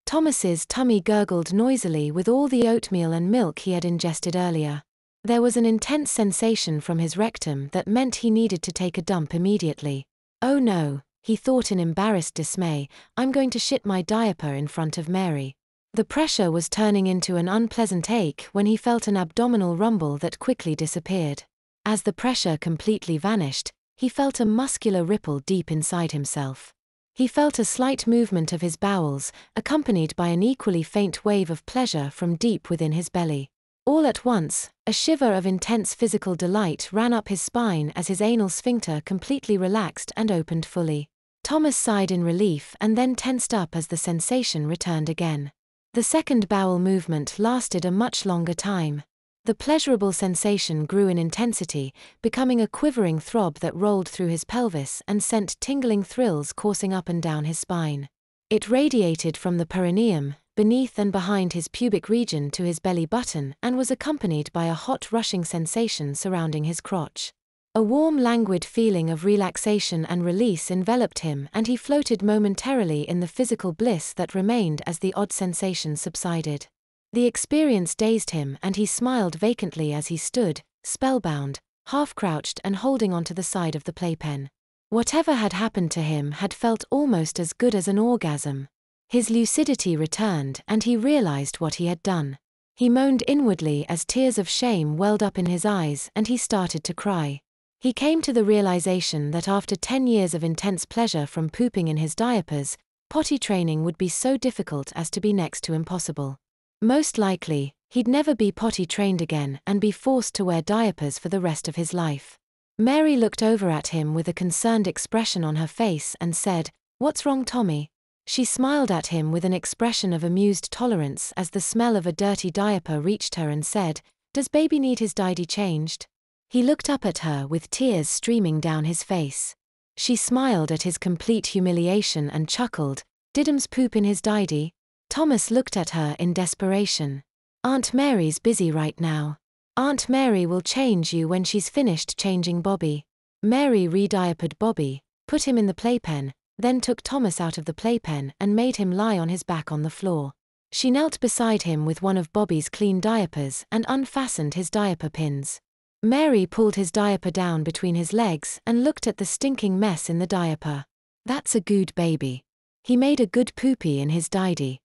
Thomas's tummy gurgled noisily with all the oatmeal and milk he had ingested earlier. There was an intense sensation from his rectum that meant he needed to take a dump immediately. Oh no, he thought in embarrassed dismay, I'm going to shit my diaper in front of Mary. The pressure was turning into an unpleasant ache when he felt an abdominal rumble that quickly disappeared. As the pressure completely vanished, he felt a muscular ripple deep inside himself. He felt a slight movement of his bowels, accompanied by an equally faint wave of pleasure from deep within his belly. All at once, a shiver of intense physical delight ran up his spine as his anal sphincter completely relaxed and opened fully. Thomas sighed in relief and then tensed up as the sensation returned again. The second bowel movement lasted a much longer time. The pleasurable sensation grew in intensity, becoming a quivering throb that rolled through his pelvis and sent tingling thrills coursing up and down his spine. It radiated from the perineum, beneath and behind his pubic region to his belly button and was accompanied by a hot rushing sensation surrounding his crotch. A warm languid feeling of relaxation and release enveloped him and he floated momentarily in the physical bliss that remained as the odd sensation subsided. The experience dazed him and he smiled vacantly as he stood, spellbound, half-crouched and holding onto the side of the playpen. Whatever had happened to him had felt almost as good as an orgasm. His lucidity returned and he realized what he had done. He moaned inwardly as tears of shame welled up in his eyes and he started to cry. He came to the realization that after 10 years of intense pleasure from pooping in his diapers, potty training would be so difficult as to be next to impossible. Most likely, he'd never be potty trained again and be forced to wear diapers for the rest of his life. Mary looked over at him with a concerned expression on her face and said, "What's wrong, Tommy?" She smiled at him with an expression of amused tolerance as the smell of a dirty diaper reached her and said, "Does baby need his diaper changed?" He looked up at her with tears streaming down his face. She smiled at his complete humiliation and chuckled, "Did'ms poop in his diaper?" Thomas looked at her in desperation. "Aunt Mary's busy right now. Aunt Mary will change you when she's finished changing Bobby." Mary re-diapered Bobby, put him in the playpen, then took Thomas out of the playpen and made him lie on his back on the floor. She knelt beside him with one of Bobby's clean diapers and unfastened his diaper pins. Mary pulled his diaper down between his legs and looked at the stinking mess in the diaper. "That's a good baby. He made a good poopy in his diaper."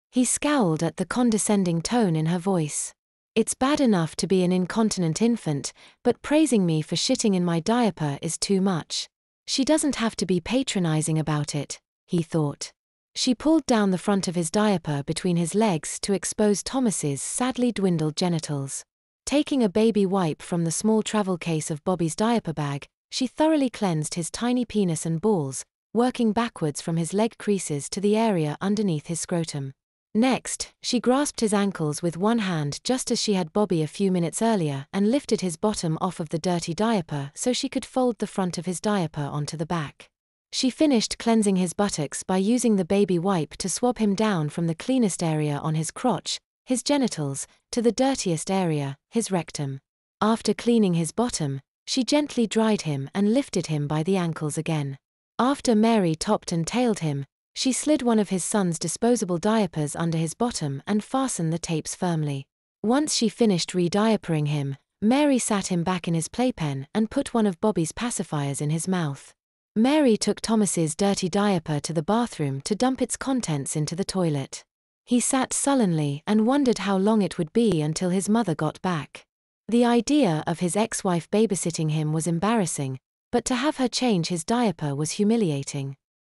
He scowled at the condescending tone in her voice. "It's bad enough to be an incontinent infant, but praising me for shitting in my diaper is too much. She doesn't have to be patronizing about it," he thought. She pulled down the front of his diaper between his legs to expose Thomas's sadly dwindled genitals. Taking a baby wipe from the small travel case of Bobby's diaper bag, she thoroughly cleansed his tiny penis and balls, working backwards from his leg creases to the area underneath his scrotum. Next, she grasped his ankles with one hand just as she had Bobby a few minutes earlier and lifted his bottom off of the dirty diaper so she could fold the front of his diaper onto the back. She finished cleansing his buttocks by using the baby wipe to swab him down from the cleanest area on his crotch, his genitals, to the dirtiest area, his rectum. After cleaning his bottom, she gently dried him and lifted him by the ankles again. After Mary topped and tailed him, she slid one of his son's disposable diapers under his bottom and fastened the tapes firmly. Once she finished re-diapering him, Mary sat him back in his playpen and put one of Bobby's pacifiers in his mouth. Mary took Thomas's dirty diaper to the bathroom to dump its contents into the toilet. He sat sullenly and wondered how long it would be until his mother got back. The idea of his ex-wife babysitting him was embarrassing, but to have her change his diaper was humiliating.